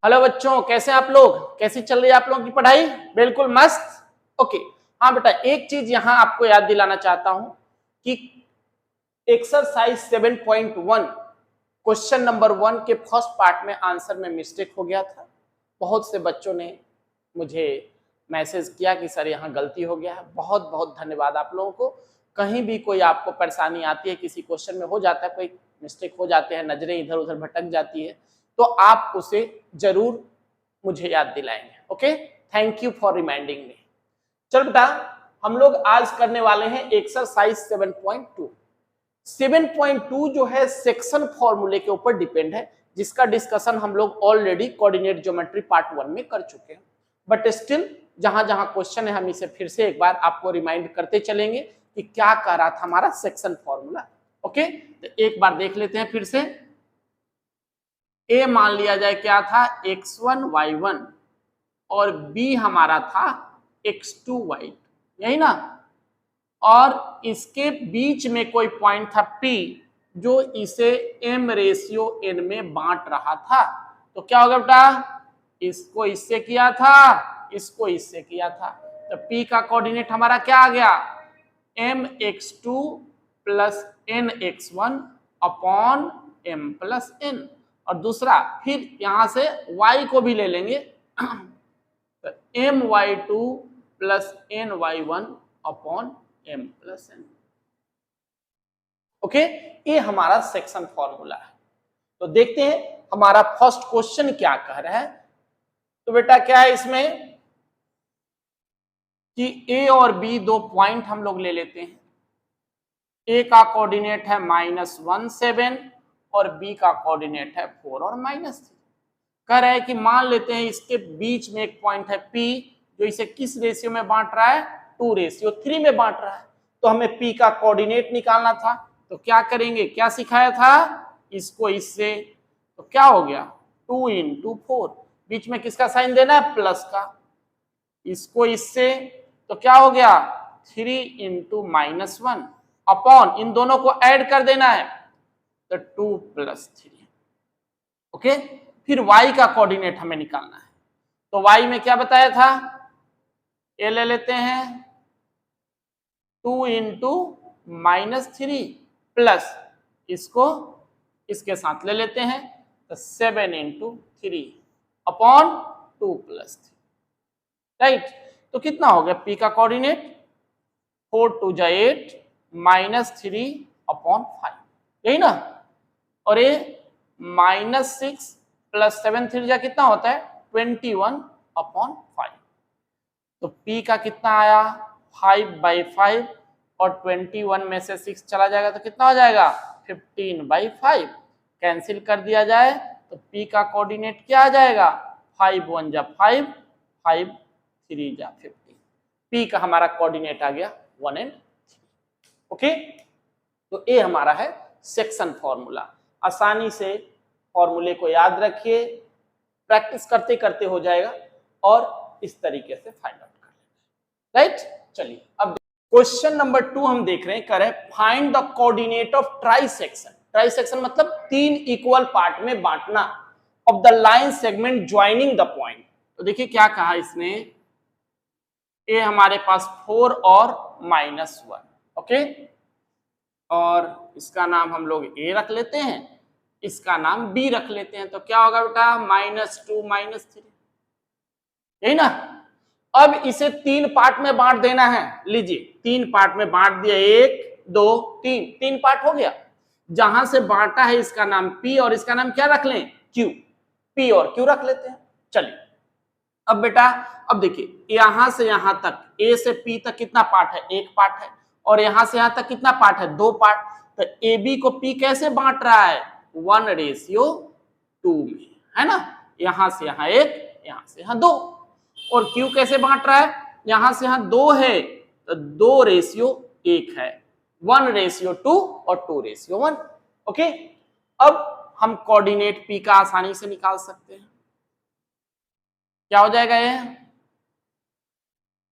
Hello बच्चों, कैसे आप लोग? कैसी चल रही है आप लोगों की पढ़ाई? बिल्कुल मस्त। ओके। हाँ बेटा, एक चीज यहां आपको याद दिलाना चाहता हूं कि एक्सरसाइज 7.1 क्वेश्चन नंबर 1 के फर्स्ट पार्ट में आंसर में मिस्टेक हो गया था। बहुत से बच्चों ने मुझे मैसेज किया कि सर यहाँ गलती हो गया है। बहुत बहुत धन्यवाद आप लोगों को। कहीं भी कोई आपको परेशानी आती है, किसी क्वेश्चन में हो जाता है, कोई मिस्टेक हो जाते हैं, नजरें इधर उधर भटक जाती है, तो आप उसे जरूर मुझे याद दिलाएंगे। Okay, thank you for reminding me. चल बेटा, हम लोग आज करने वाले हैं एक्सरसाइज 7.2। 7.2 जो है सेक्शन फॉर्मूले के ऊपर डिपेंड है, जिसका डिस्कशन हम लोग ऑलरेडी कोऑर्डिनेट ज्योमेट्री पार्ट 1 में कर चुके हैं। बट स्टिल जहां जहां क्वेश्चन है हम इसे फिर से एक बार आपको रिमाइंड करते चलेंगे कि क्या कह रहा था हमारा सेक्शन फॉर्मूला। ओके, तो एक बार देख लेते हैं फिर से। ए मान लिया जाए क्या था, x1 y1 और b हमारा था x2 y2, यही ना। और इसके बीच में कोई पॉइंट था p जो इसे m रेशियो n में बांट रहा था। तो क्या होगा बेटा, इसको इससे किया था, इसको इससे किया था, तो p का कोऑर्डिनेट हमारा क्या आ गया, mx2 plus nx1 upon m plus n। और दूसरा फिर यहां से y को भी ले लेंगे, तो my2 plus ny1 upon m plus n। Okay, ये हमारा सेक्शन फॉर्मूला है। तो देखते हैं हमारा फर्स्ट क्वेश्चन क्या कह रहा है। तो बेटा क्या है इसमें कि a और b दो पॉइंट हम लोग ले लेते हैं। a का कोऑर्डिनेट है -1 7 और b का कोऑर्डिनेट है 4 और -3। कह रहा है कि मान लेते हैं इसके बीच में एक पॉइंट है p जो इसे किस रेशियो में बांट रहा है, 2:3 में बांट रहा है। तो हमें p का कोऑर्डिनेट निकालना था, तो क्या करेंगे, क्या सिखाया था, इसको इससे, तो क्या हो गया 2 × 4, बीच में किसका साइन देना है, प्लस का, इसको इससे, तो क्या हो गया 3 × -1 अपॉन इन दोनों को ऐड कर देना है, तो 2 + 3। ओके, फिर y का कोऑर्डिनेट हमें निकालना है। तो y में क्या बताया था, ये ले लेते हैं 2 × -3 प्लस इसको इसके साथ ले लेते हैं, तो 7 × 3 अपॉन 2 + 3। राइट, तो कितना हो गया p का कोऑर्डिनेट 4 × 2 = 8 -3 अपॉन 5, यही ना। और ये -6 + 7 3 जा कितना होता है 21 अपॉन 5। तो p का कितना आया 5/5 और 21 में से 6 चला जाएगा तो कितना हो जाएगा 15/5। कैंसिल कर दिया जाए तो p का कोऑर्डिनेट क्या आ जाएगा 5 1 जा 5, 5 3 जा 15। p का हमारा कोऑर्डिनेट आ गया 1 और 3। ओके, तो ये हमारा है सेक्शन फॉर्मूला। आसानी से फॉर्मूले को याद रखिए, प्रैक्टिस करते करते हो जाएगा और इस तरीके से फाइंड आउट कर लेंगे। राइट, चलिए अब क्वेश्चन नंबर 2 हम देख रहे हैं, कर find the coordinate of trisection. Trisection मतलब 3 इक्वल पार्ट में बांटना of the line segment joining the point. तो देखिए क्या कहा इसने, ये हमारे पास 4 और -1। ओके, और इसका नाम हम लोग a रख लेते हैं, इसका नाम b रख लेते हैं। तो क्या होगा बेटा -2 -3, यही ना। अब इसे 3 पार्ट में बांट देना है। लीजिए 3 पार्ट में बांट दिया, 1 2 3, 3 पार्ट हो गया। जहां से बांटा है इसका नाम p और इसका नाम क्या रख लें, q। p और q रख लेते हैं। चलिए अब बेटा, अब देखिए यहां से यहां तक a से p तक कितना पार्ट है, 1 पार्ट है, और यहां से यहां तक कितना पार्ट है, 2 पार्ट। तो ab को p कैसे बांट रहा है 1:2 में, है ना। यहां से यहां 1, यहां से यहां 2। और q कैसे बांट रहा है, यहां से यहां 2 है तो 2:1 है, 1:2 और 2:1। ओके, अब हम कोऑर्डिनेट p का आसानी से निकाल सकते हैं। क्या हो जाएगा, ये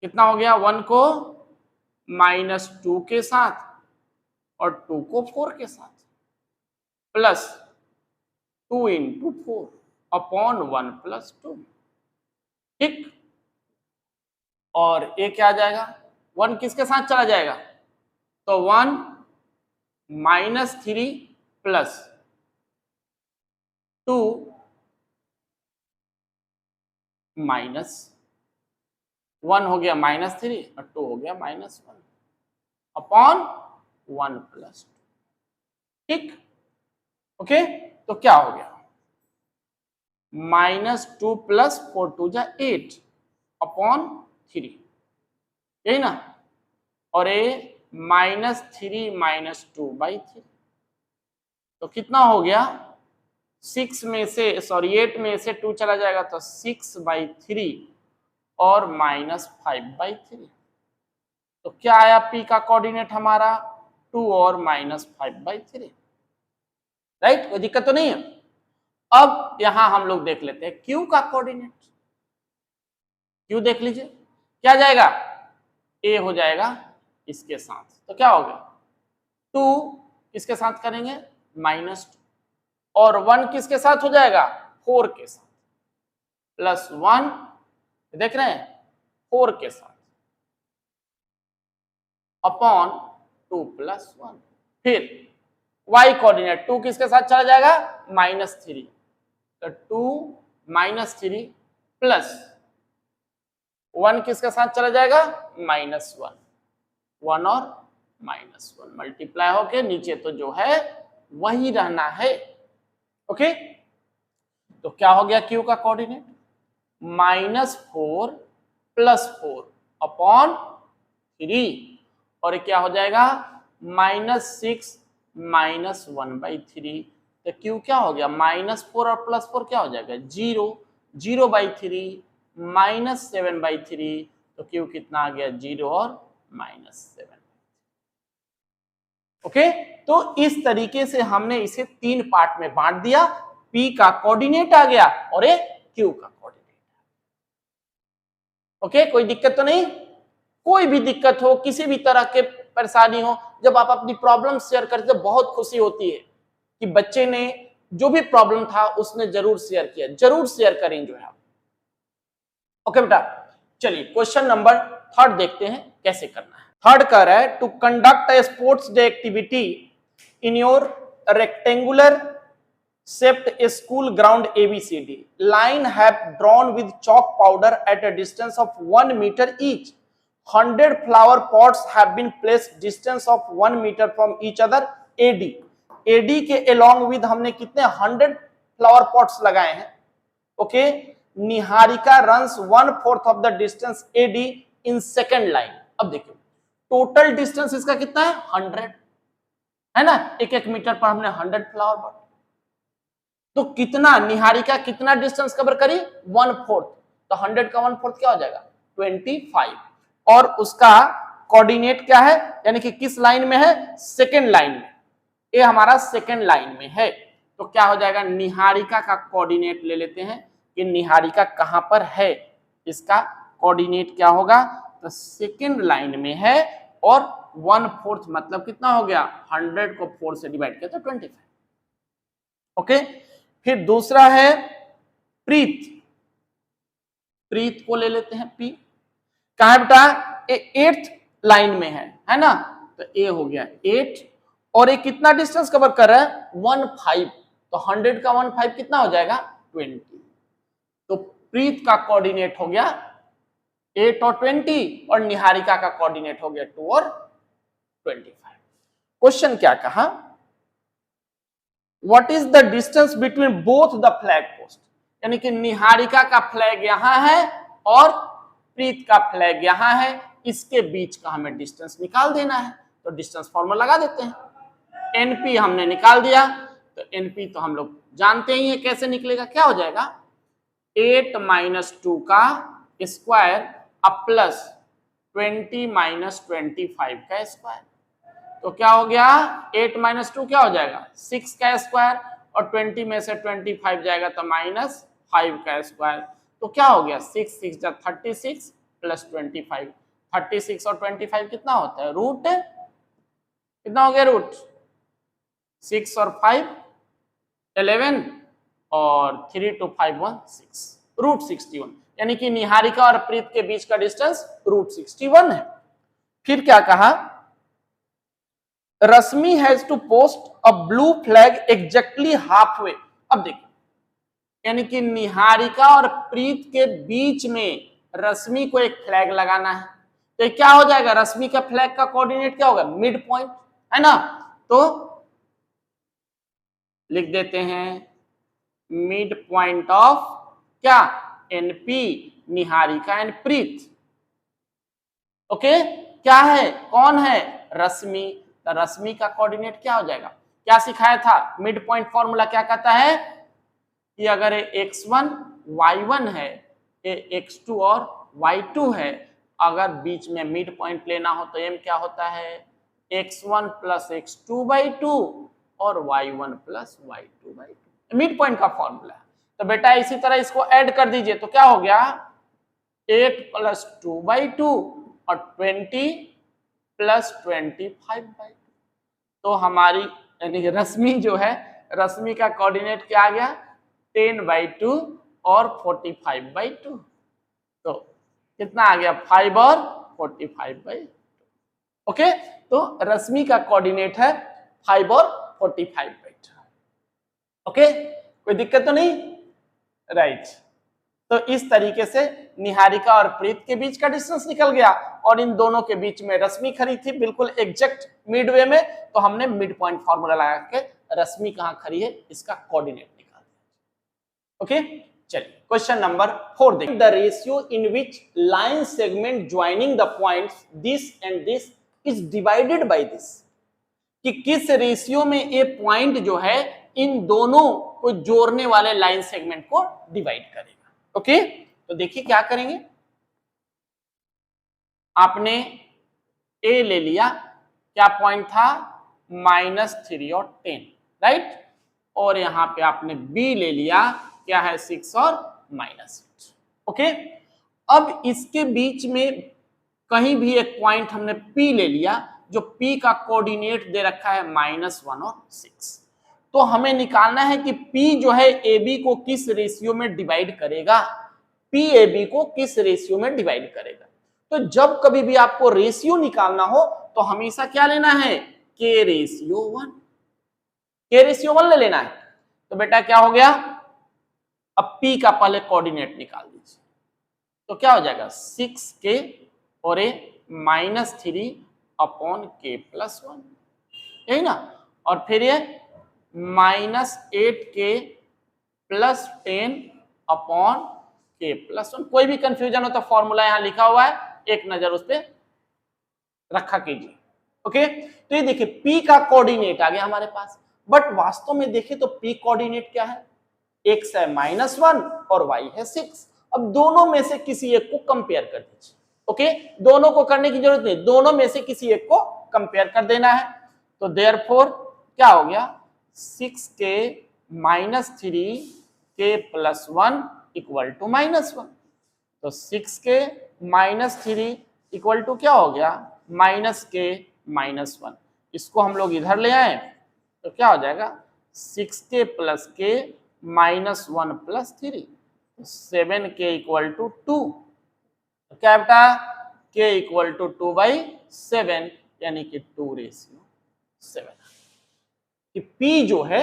कितना हो गया, 1 को -2 के साथ और 2 को 4 के साथ, प्लस 2 × 4 अपॉन 1+2, ठीक। और ये क्या आ जाएगा, 1 किसके साथ चला जाएगा, तो 1 -3 प्लस 2 -1 हो गया -3 और 2 हो गया -1 अपॉन 1+2, ठीक। ओके, तो क्या हो गया, -2 प्लस 4 2 जा 8 अपॉन 3, यही ना। और ये -3 - 2/3, तो कितना हो गया, 6 में से सॉरी 8 में से 2 चला जाएगा तो 6/3 और -5/3। तो क्या आया P का कोऑर्डिनेट हमारा 2 और -5/3, राइट, कोई दिक्कत तो नहीं है। अब यहां हम लोग देख लेते हैं Q का कोऑर्डिनेट। Q देख लीजिए क्या जाएगा, A हो जाएगा इसके साथ, तो क्या हो गया 2 किसके साथ करेंगे -2 और 1 किसके साथ हो जाएगा 4 के साथ, प्लस 1 देख रहे हैं 4 के साथ अपॉन 2 + 1। फिर y कोऑर्डिनेट 2 किसके साथ चला जाएगा -3, तो 2 - 3 प्लस 1 किसके साथ चला जाएगा -1, 1 और -1 मल्टीप्लाई होके नीचे तो जो है वही रहना है। ओके, तो क्या हो गया Q का कोऑर्डिनेट -4 + 4 अपॉन 3, और क्या हो जाएगा -6 - 1/3, तो Q क्या हो गया -4 और +4 क्या हो जाएगा 0, 0/3 -7/3, तो Q कितना आ गया 0 और -7। ओके, तो इस तरीके से हमने इसे 3 पार्ट में बांट दिया, P का कोऑर्डिनेट आ गया और ये Q का कोऑर्डिनेट। ओके, कोई दिक्कत तो नहीं, कोई भी दिक्कत हो, किसी भी तरह के परेशानी हो, जब आप अपनी प्रॉब्लम शेयर करते हैं बहुत खुशी होती है कि बच्चे ने जो भी प्रॉब्लम था उसने जरूर शेयर किया, जरूर शेयर करें जो है। ओके बेटा, चलिए क्वेश्चन नंबर 3 देखते हैं कैसे करना है। थर्ड कह रहा है to conduct a sports day activity in your rectangular shaped a school ground ABCD. Line have drawn with chalk powder at a distance of 1 meter each. 100 flower pots have been placed distance of 1 meter from each other AD. AD के along with हमने कितने 100 flower pots लगाए हैं। Okay, Niharika runs 1/4 of the distance AD in second line। अब देखिए total distance इसका कितना है 100 है ना, 1-1 मीटर पर हमने 100 फ्लावर पॉट, तो कितना निहारिका कितना डिस्टेंस कवर करी 1/4, तो 100 का 1/4 क्या हो जाएगा 25, और उसका कोऑर्डिनेट क्या है, यानी कि किस लाइन में है सेकेंड लाइन में, ये हमारा सेकेंड लाइन में है। तो क्या हो जाएगा निहारिका का कोऑर्डिनेट ले लेते हैं कि निहारिका कहां पर है, इसका कोऑर्डिनेट क्या होगा, तो सेकेंड लाइन में है और 1/4 मतलब कितना हो गया 100 को 4 से डिवाइड किया तो 25। ओके, फिर दूसरा है प्रीत, प्रीत को ले लेते हैं P, कहा है बेटा 8th लाइन में है ना, तो A हो गया 8 और ये कितना डिस्टेंस कवर कर रहा है 15, तो 100 का 15 कितना हो जाएगा 20, तो प्रीत का कोऑर्डिनेट हो गया 8 और 20 और निहारिका का कोऑर्डिनेट हो गया 2 और 25। क्वेश्चन क्या कहा, what is the distance between both the flag post, यानी कि निहारिका का फ्लैग यहां है और प्रीत का फ्लैग यहां है, इसके बीच का हमें डिस्टेंस निकाल देना है, तो डिस्टेंस फॉर्मूला लगा देते हैं। एनपी हमने निकाल दिया, तो एनपी तो हम लोग जानते ही है कैसे निकलेगा, क्या हो जाएगा 8 - 2 का स्क्वायर अब प्लस 20 - 25 का स्क्वायर, तो क्या हो गया 8 - 2 क्या हो जाएगा 6 का स्क्वायर और 20 में से 25 जाएगा तो -5 का स्क्वायर, तो क्या हो गया 6 6 जा 36 प्लस 25, 36 और 25 कितना होता है रूट, कितना हो गया रूट 6 और 5 11, और 3 2 5 1 6 रूट 61, यानी कि निहारिका और प्रीत के बीच का डिस्टेंस रूट 61 है। फिर क्या कहा, Rashmi has to post a blue flag exactly half way. अब देखिए, यानी कि निहारिका और प्रीत के बीच में रश्मि को एक फ्लैग लगाना है, तो क्या हो जाएगा, रश्मि का फ्लैग का कोऑर्डिनेट क्या होगा, मिड पॉइंट, है ना। तो लिख देते हैं मिड पॉइंट ऑफ क्या, NP, Niharika and Preet. Okay, क्या है, कौन है, रश्मि। तो रश्मि का कोऑर्डिनेट क्या हो जाएगा, क्या सिखाया था, मिड पॉइंट फॉर्मूला क्या कहता है कि अगर x1 y1 है, x2 और y2 है, अगर बीच में मिड पॉइंट लेना हो तो m क्या होता है, x1 प्लस x2/2 और y1 plus y2/2, mid point का फॉर्मूला है। तो बेटा इसी तरह इसको ऐड कर दीजिए, तो क्या हो गया, 8 प्लस 2/2 और 20 प्लस 25/2। तो हमारी यानी कि रश्मि जो है, रश्मि का कोऑर्डिनेट क्या आ गया, 10/2 और 45/2। तो कितना आ गया, 5 और 45/2। ओके, तो रश्मि का कोऑर्डिनेट है 5 और 45/2। ओके, कोई दिक्कत तो नहीं, राइट। तो इस तरीके से निहारिका और प्रीत के बीच का डिस्टेंस निकल गया और इन दोनों के बीच में रश्मि खड़ी थी बिल्कुल एग्जैक्ट मिडवे में, तो हमने मिड पॉइंट फार्मूला लगा के रश्मि कहां खड़ी है इसका कोऑर्डिनेट निकाल दिया। ओके, चलिए क्वेश्चन नंबर 4 देखिए, the ratio in which line segment joining the points this and this is divided by this, कि किस रेशियो में ये पॉइंट जो है इन दोनों को जोड़ने वाले लाइन सेगमेंट को डिवाइड करेगा। ओके, तो देखिए क्या करेंगे, आपने ए ले लिया, क्या पॉइंट था, -3 और 10, राइट, और यहां पे आपने बी ले लिया, क्या है, 6 और -8। ओके, अब इसके बीच में कहीं भी एक पॉइंट हमने पी ले लिया, जो पी का कोऑर्डिनेट दे रखा है -1 और 6। तो हमें निकालना है कि P जो है AB को किस रेशियो में डिवाइड करेगा, P AB को किस रेशियो में डिवाइड करेगा। तो जब कभी भी आपको रेशियो निकालना हो तो हमेशा क्या लेना है, K रेशियो 1, K रेशियो 1 ले लेना है। तो बेटा क्या हो गया, अब P का पहले कोऑर्डिनेट निकाल दीजिए, तो क्या हो जाएगा, 6K और a -3/K+1, यही ना, और फिर ये -8K + 10/K+1। कोई भी कंफ्यूजन हो तो फॉर्मूला यहां लिखा हुआ है, एक नजर उस पर रखा कीजिए। ओके, तो ये देखिए P का कोऑर्डिनेट आ गया हमारे पास, बट वास्तव में देखें तो P कोऑर्डिनेट क्या है, x है -1 और y है 6। अब दोनों में से किसी एक को कंपेयर कर दीजिए। ओके, दोनों को करने की जरूरत नहीं, दोनों में से किसी एक को कंपेयर कर देना है। तो देयरफॉर क्या हो गया, 6K -3K+1 = -1। तो 6K -3 = क्या हो गया, -K -1। इसको हम लोग इधर ले आए तो क्या हो जाएगा, 6K + K -1 + 3, 7K = 2। क्या बेटा, K = 2/7, यानी कि 2:7। कि P जो है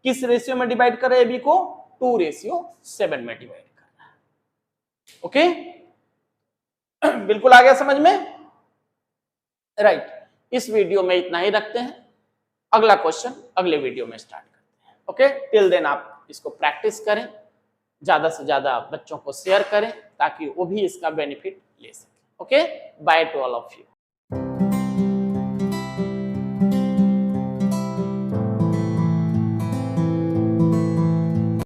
किस रेशियो में डिवाइड कर रहा है AB को, 2:7 में डिवाइड कर रहा है। ओके, बिल्कुल आ गया समझ में, राइट। इस वीडियो में इतना ही रखते हैं, अगला क्वेश्चन अगले वीडियो में स्टार्ट करते हैं। ओके, टिल देन आप इसको प्रैक्टिस करें, ज्यादा से ज्यादा बच्चों को शेयर करें ताकि वो भी इसका बेनिफिट ले सके। Okay, by two all of you.